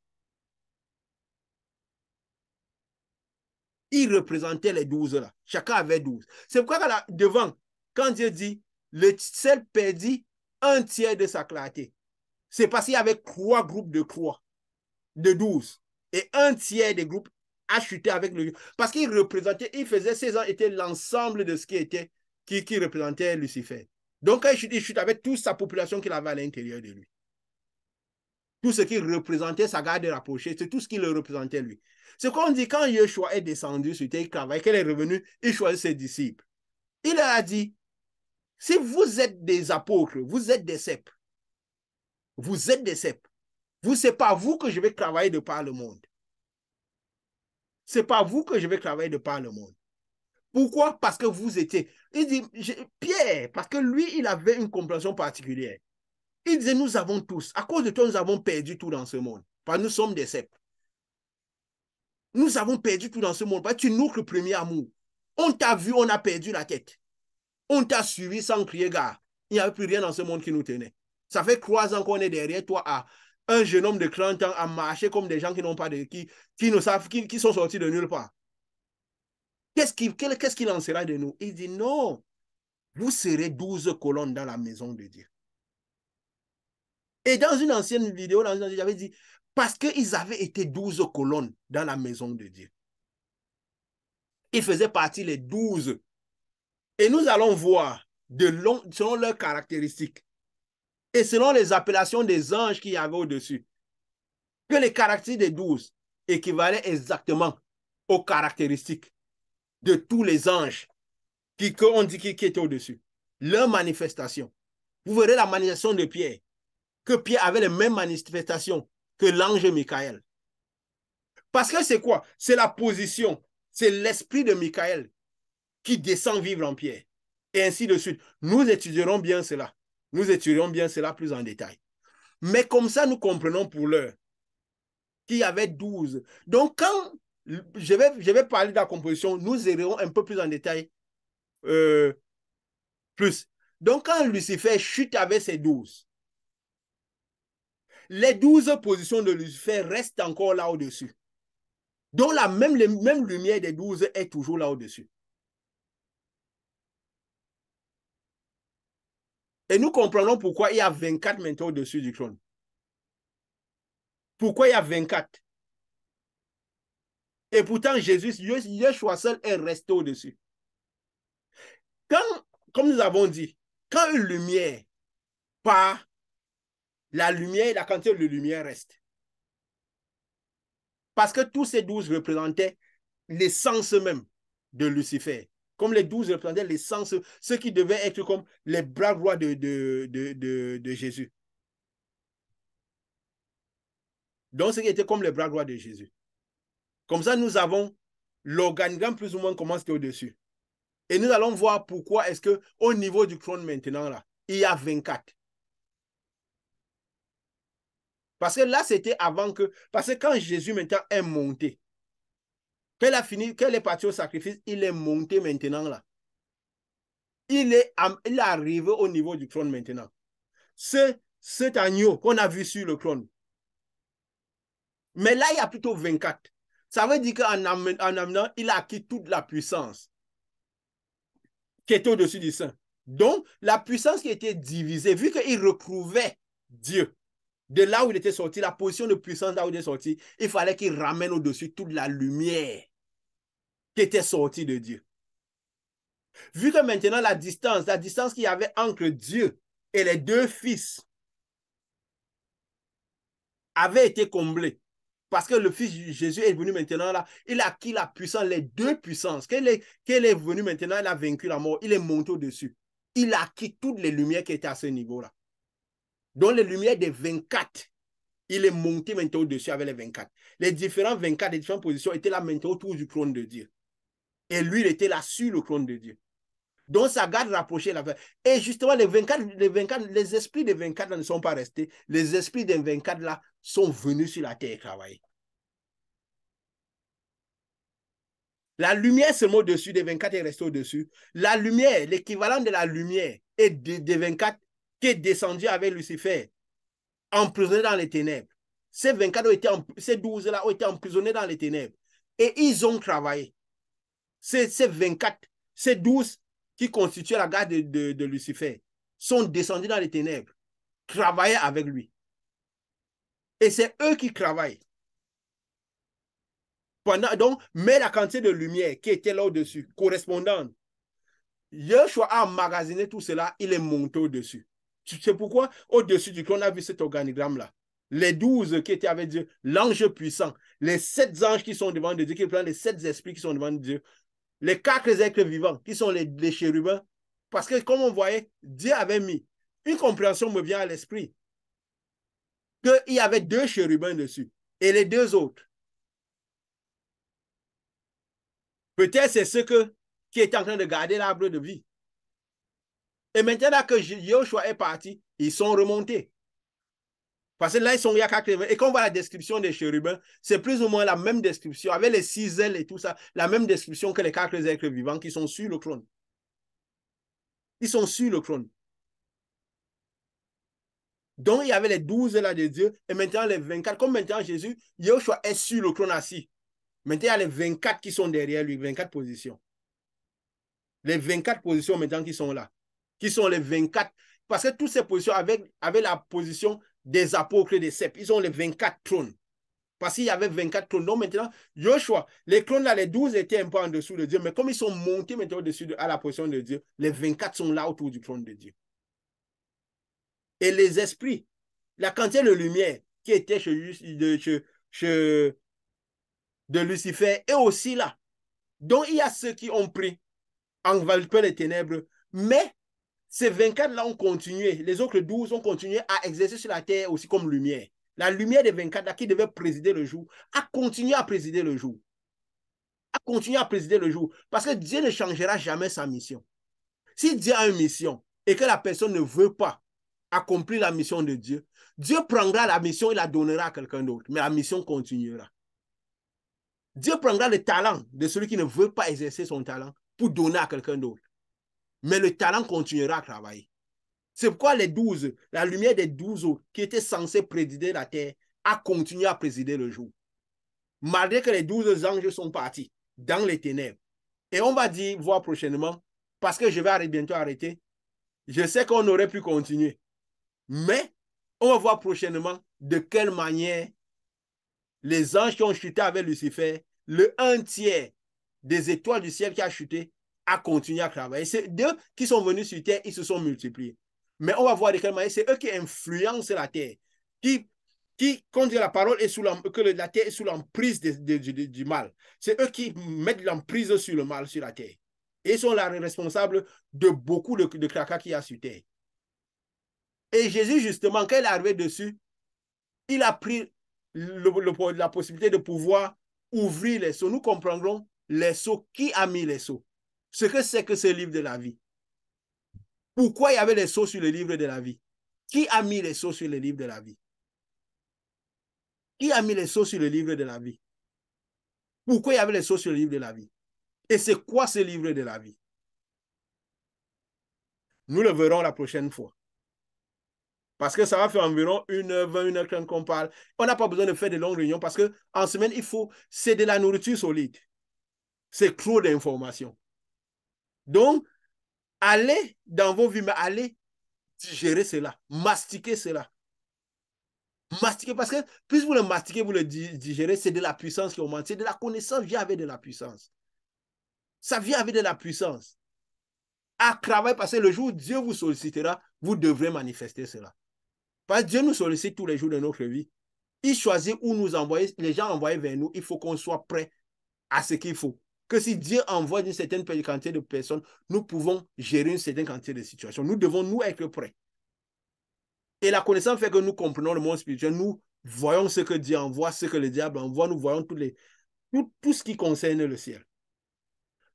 Ils représentaient les 12 là. Chacun avait 12. C'est pourquoi devant, quand Dieu dit, le ciel perdit un tiers de sa clarté, c'est parce qu'il y avait 3 groupes de croix de 12. Et un tiers des groupes a chuté avec le... Parce qu'il représentait, il faisait 16 ans, était l'ensemble de ce qui représentait Lucifer. Donc, quand il chute avec toute sa population qu'il avait à l'intérieur de lui. Tout ce qui représentait sa garde rapprochée, c'est tout ce qui le représentait lui. C'est qu'on dit quand Yeshua est descendu sur terre, il travaille, qu'elle est revenue, il choisit ses disciples. Il leur a dit, si vous êtes des apôtres, vous êtes des cèpes. Vous êtes des cèpes. Ce n'est pas vous que je vais travailler de par le monde. Ce n'est pas vous que je vais travailler de par le monde. Pourquoi? Parce que vous étiez. Il dit, Pierre, parce que lui, il avait une compréhension particulière. Il disait, nous avons tous, à cause de toi, nous avons perdu tout dans ce monde. Parce que nous sommes des cèpes. Nous avons perdu tout dans ce monde. Tu es notre premier amour. On t'a vu, on a perdu la tête. On t'a suivi sans crier gare. Il n'y avait plus rien dans ce monde qui nous tenait. Ça fait 3 ans qu'on est derrière toi à un jeune homme de 30 ans à marcher comme des gens qui n'ont pas de... qui ne savent, qui sont sortis de nulle part. Qu'est-ce qu'il en sera de nous? Il dit non. Vous serez 12 colonnes dans la maison de Dieu. Et dans une ancienne vidéo, j'avais dit, parce qu'ils avaient été 12 colonnes dans la maison de Dieu. Ils faisaient partie les 12. Et nous allons voir, selon leurs caractéristiques, et selon les appellations des anges qu'il y avait au-dessus, que les caractéristiques des 12 équivalaient exactement aux caractéristiques de tous les anges qu'on dit qui étaient au-dessus. Leur manifestation. Vous verrez la manifestation de Pierre, que Pierre avait les mêmes manifestations que l'ange Michael. Parce que c'est quoi? C'est la position, c'est l'esprit de Michael qui descend vivre en Pierre. Et ainsi de suite. Nous étudierons bien cela. Nous étudierons bien cela plus en détail. Mais comme ça, nous comprenons pour l'heure qu'il y avait 12. Donc, quand je vais parler de la composition, nous irons un peu plus en détail. Plus. Donc, quand Lucifer chute avec ses 12, les 12 positions de Lucifer restent encore là au-dessus. Donc, la même lumière des 12 est toujours là au-dessus. Et nous comprenons pourquoi il y a 24 maintenant au-dessus du trône. Pourquoi il y a 24? Et pourtant, Yeshua seul est resté au-dessus. Comme nous avons dit, quand une lumière part, la quantité de lumière reste. Parce que tous ces 12 représentaient l'essence même de Lucifer. Comme les 12 représentaient l'essence, ceux qui devaient être comme les bras droits de Jésus. Donc, ce qui était comme les bras droits de Jésus. Comme ça, nous avons l'organigramme plus ou moins comment c'était au-dessus. Et nous allons voir pourquoi est-ce qu'au niveau du trône maintenant, là, il y a 24. Parce que là, c'était avant que... Parce que quand Jésus maintenant est monté, Quand il est parti au sacrifice, il est monté maintenant là. Il est arrivé au niveau du trône maintenant. Cet agneau qu'on a vu sur le trône. Mais là, il y a plutôt 24. Ça veut dire qu'en amenant, il a acquis toute la puissance qui était au-dessus du sein. Donc, la puissance qui était divisée, vu qu'il retrouvait Dieu, de là où il était sorti, la position de puissance là où il est sorti, il fallait qu'il ramène au-dessus toute la lumière qui était sortie de Dieu. Vu que maintenant la distance qu'il y avait entre Dieu et les deux fils avait été comblée. Parce que le Fils Jésus est venu maintenant là, il a acquis la puissance, les deux puissances. Qu'il est venu maintenant, il a vaincu la mort, il est monté au-dessus. Il a acquis toutes les lumières qui étaient à ce niveau-là. Donc les lumières des 24, il est monté maintenant au-dessus avec les 24. Les différents 24, les différentes positions étaient là maintenant autour du trône de Dieu. Et lui, il était là sur le trône de Dieu. Donc, ça garde rapproché la fin. Et justement, les esprits des 24 là ne sont pas restés. Les esprits des 24 là sont venus sur la terre travailler. La lumière seulement au-dessus des 24 est restée au-dessus. La lumière, l'équivalent de la lumière et des 24 qui est descendu avec Lucifer, emprisonné dans les ténèbres. Ces 24 ces 12 là ont été emprisonnés dans les ténèbres. Et ils ont travaillé. Ces 24, ces 12 qui constituaient la garde de Lucifer sont descendus dans les ténèbres, travaillaient avec lui. Et c'est eux qui travaillent. Donc, mais la quantité de lumière qui était là au-dessus, correspondante, Yeshua a emmagasiné tout cela, il est monté au-dessus. C'est pourquoi au-dessus du trône, on a vu cet organigramme-là. Les 12 qui étaient avec Dieu, l'ange puissant, les 7 anges qui sont devant Dieu, qui prennent les 7 esprits qui sont devant Dieu, les 4 êtres vivants qui sont les chérubins. Parce que comme on voyait, Dieu avait mis, une compréhension me vient à l'esprit, qu'il y avait 2 chérubins dessus et les 2 autres. Peut-être c'est ceux qui étaient en train de garder l'arbre de vie. Et maintenant que Yoshua est parti, ils sont remontés. Parce que là, il y a 4. Et quand on voit la description des chérubins, c'est plus ou moins la même description, avec les 6 ailes et tout ça, la même description que les 4 êtres vivants qui sont sur le trône. Ils sont sur le trône. Donc, il y avait les 12 là de Dieu, et maintenant les 24. Comme maintenant Jésus, Yoshua est sur le trône assis. Maintenant, il y a les 24 qui sont derrière lui, 24 positions. Les 24 positions maintenant qui sont là. Qui sont les 24. Parce que toutes ces positions avec la position des apôtres et des sept, ils ont les 24 trônes. Parce qu'il y avait 24 trônes. Donc maintenant, Joshua, les trônes là, les 12 étaient un peu en dessous de Dieu, mais comme ils sont montés maintenant au-dessus à la position de Dieu, les 24 sont là autour du trône de Dieu. Et les esprits, la quantité de lumière qui était de Lucifer est aussi là. Donc il y a ceux qui ont pris, enveloppé les ténèbres, mais ces 24 là ont continué, les autres 12 ont continué à exercer sur la terre aussi comme lumière. La lumière des 24 là qui devait présider le jour a continué à présider le jour. A continué à présider le jour. Parce que Dieu ne changera jamais sa mission. Si Dieu a une mission et que la personne ne veut pas accomplir la mission de Dieu, Dieu prendra la mission et la donnera à quelqu'un d'autre. Mais la mission continuera. Dieu prendra le talent de celui qui ne veut pas exercer son talent pour donner à quelqu'un d'autre. Mais le talent continuera à travailler. C'est pourquoi les 12, la lumière des 12 autres qui étaient censés présider la terre a continué à présider le jour. Malgré que les 12 anges sont partis dans les ténèbres. Et on va voir prochainement, parce que je vais bientôt arrêter, je sais qu'on aurait pu continuer. Mais on va voir prochainement de quelle manière les anges qui ont chuté avec Lucifer, le 1/3 des étoiles du ciel qui a chuté, a continué à travailler. C'est d'eux qui sont venus sur terre, ils se sont multipliés. Mais on va voir de quelle manière c'est eux qui influencent la terre, quand la parole est que la terre est sous l'emprise du mal. C'est eux qui mettent l'emprise sur le mal sur la terre. Et ils sont là responsables de beaucoup de cracas qu'il y a sur terre. Et Jésus, justement, quand il est arrivé dessus, il a pris la possibilité de pouvoir ouvrir les seaux. Nous comprendrons les seaux. Qui a mis les seaux? Ce que c'est que ce livre de la vie. Pourquoi il y avait les seaux sur le livre de la vie? Qui a mis les seaux sur le livre de la vie? Qui a mis les seaux sur le livre de la vie? Pourquoi il y avait les choses sur le livre de la vie? Et c'est quoi ce livre de la vie? Nous le verrons la prochaine fois. Parce que ça va faire environ 1h20, 1h30 qu'on parle. On n'a pas besoin de faire de longues réunions parce qu'en semaine, c'est de la nourriture solide. C'est trop d'informations. Donc, allez dans vos vies, mais allez digérer cela, mastiquer cela. Mastiquer, parce que plus vous le mastiquez, vous le digérez, c'est de la puissance qui augmente. C'est de la connaissance vient avec de la puissance. Ça vient avec de la puissance. À travailler, parce que le jour où Dieu vous sollicitera, vous devrez manifester cela. Parce que Dieu nous sollicite tous les jours de notre vie. Il choisit où nous envoyer, les gens envoyés vers nous, il faut qu'on soit prêt à ce qu'il faut. Que si Dieu envoie une certaine quantité de personnes, nous pouvons gérer une certaine quantité de situations. Nous devons nous être prêts. Et la connaissance fait que nous comprenons le monde spirituel. Nous voyons ce que Dieu envoie, ce que le diable envoie. Nous voyons tout ce qui concerne le ciel.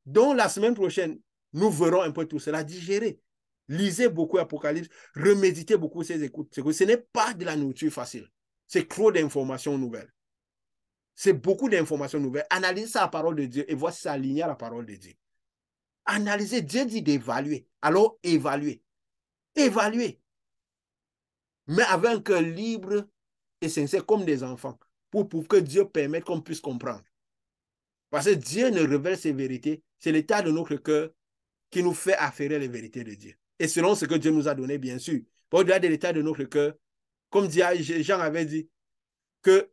Donc, la semaine prochaine, nous verrons un peu tout cela, digérer. Lisez beaucoup Apocalypse, reméditez beaucoup ces écoutes. Ce n'est pas de la nourriture facile. C'est trop d'informations nouvelles. C'est beaucoup d'informations nouvelles. Analysez la parole de Dieu et voici ça aligné à la parole de Dieu. Analysez. Dieu dit d'évaluer. Alors, évaluez. Évaluez. Mais avec un cœur libre et sincère comme des enfants pour que Dieu permette qu'on puisse comprendre. Parce que Dieu ne révèle ses vérités. C'est l'état de notre cœur qui nous fait affairer les vérités de Dieu. Et selon ce que Dieu nous a donné, bien sûr. Au-delà de l'état de notre cœur, comme Jean avait dit, que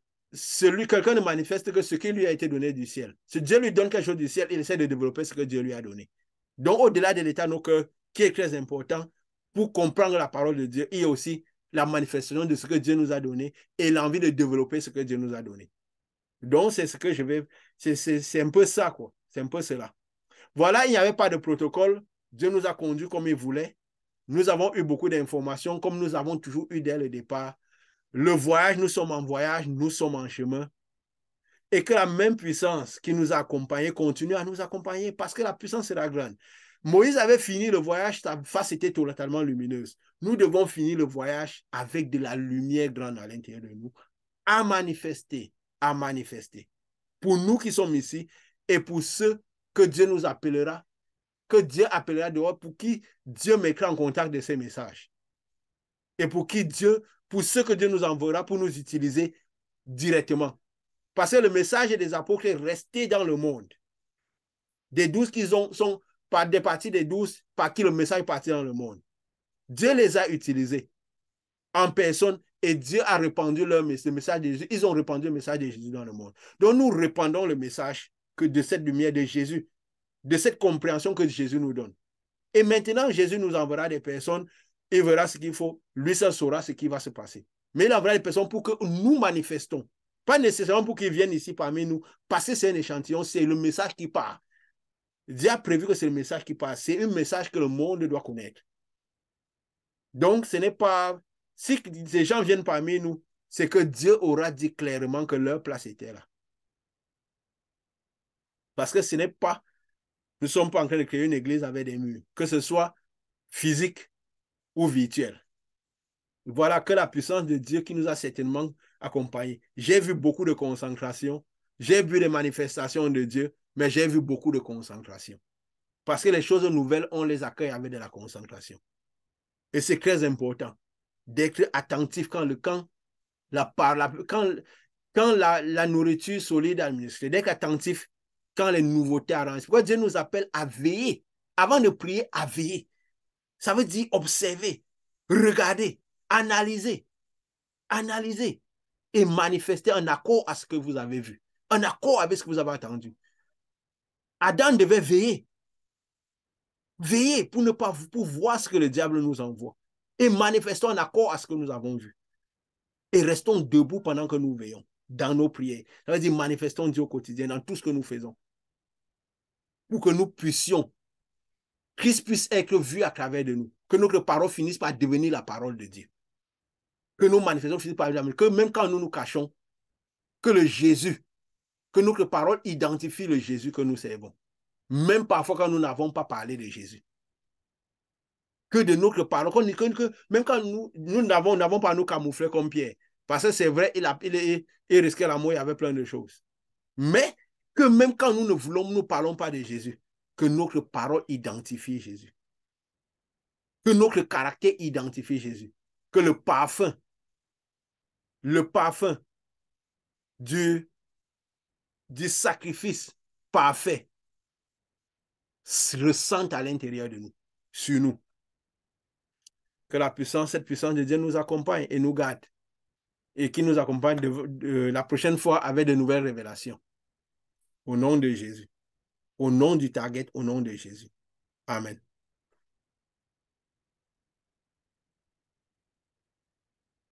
quelqu'un ne manifeste que ce qui lui a été donné du ciel. Si Dieu lui donne quelque chose du ciel, il essaie de développer ce que Dieu lui a donné. Donc, au-delà de l'état de nos cœurs, qui est très important, pour comprendre la parole de Dieu, il y a aussi la manifestation de ce que Dieu nous a donné et l'envie de développer ce que Dieu nous a donné. Donc, c'est ce que je vais... C'est un peu ça, quoi. C'est un peu cela. Voilà, il n'y avait pas de protocole. Dieu nous a conduits comme il voulait. Nous avons eu beaucoup d'informations, comme nous avons toujours eu dès le départ. Le voyage, nous sommes en voyage, nous sommes en chemin. Et que la même puissance qui nous a accompagnés continue à nous accompagner parce que la puissance sera grande. Moïse avait fini le voyage, sa face était totalement lumineuse. Nous devons finir le voyage avec de la lumière grande à l'intérieur de nous, à manifester, à manifester. Pour nous qui sommes ici et pour ceux que Dieu nous appellera, que Dieu appellera dehors, pour qui Dieu mettra en contact de ces messages. Et pour ceux que Dieu nous enverra pour nous utiliser directement. Parce que le message des apôtres est resté dans le monde. Des 12 qui sont par des parties des 12 par qui le message est parti dans le monde. Dieu les a utilisés en personne et Dieu a répandu le message de Jésus. Ils ont répandu le message de Jésus dans le monde. Donc nous répandons le message de cette lumière de Jésus, de cette compréhension que Jésus nous donne. Et maintenant, Jésus nous enverra des personnes, il verra ce qu'il faut, lui seul saura ce qui va se passer. Mais il enverra des personnes pour que nous manifestons. Pas nécessairement pour qu'ils viennent ici parmi nous, parce que c'est un échantillon, c'est le message qui part. Dieu a prévu que c'est le message qui part. C'est un message que le monde doit connaître. Donc, ce n'est pas... Si ces gens viennent parmi nous, c'est que Dieu aura dit clairement que leur place était là. Parce que ce n'est pas... Nous ne sommes pas en train de créer une église avec des murs, que ce soit physique ou virtuel. Voilà que la puissance de Dieu qui nous a certainement accompagnés. J'ai vu beaucoup de concentration, j'ai vu des manifestations de Dieu, mais j'ai vu beaucoup de concentration. Parce que les choses nouvelles, on les accueille avec de la concentration. Et c'est très important d'être attentif quand la nourriture solide administrée, d'être attentif quand les nouveautés arrivent. Pourquoi Dieu nous appelle à veiller. Avant de prier, à veiller. Ça veut dire observer, regarder, analyser et manifester en accord à ce que vous avez vu, en accord avec ce que vous avez entendu. Adam devait veiller pour voir ce que le diable nous envoie et manifestons en accord à ce que nous avons vu. Et restons debout pendant que nous veillons dans nos prières. Ça veut dire manifestons Dieu au quotidien dans tout ce que nous faisons pour que nous puissions, Christ puisse être vu à travers de nous, que notre parole finisse par devenir la parole de Dieu. Que nos manifestations finissent par devenir, que même quand nous nous cachons, que notre parole identifie le Jésus que nous servons. Même parfois quand nous n'avons pas parlé de Jésus. Que de notre parole, même quand nous n'avons pas nous camoufler comme Pierre. Parce que c'est vrai, il risquait la mort, il y avait plein de choses. Mais que même quand nous ne voulons, nous ne parlons pas de Jésus, que notre parole identifie Jésus. Que notre caractère identifie Jésus. Que le parfum du sacrifice parfait se ressente à l'intérieur de nous, sur nous. Que cette puissance de Dieu nous accompagne et nous garde. Et qui nous accompagne la prochaine fois avec de nouvelles révélations. Au nom de Jésus. Au nom du target, au nom de Jésus. Amen.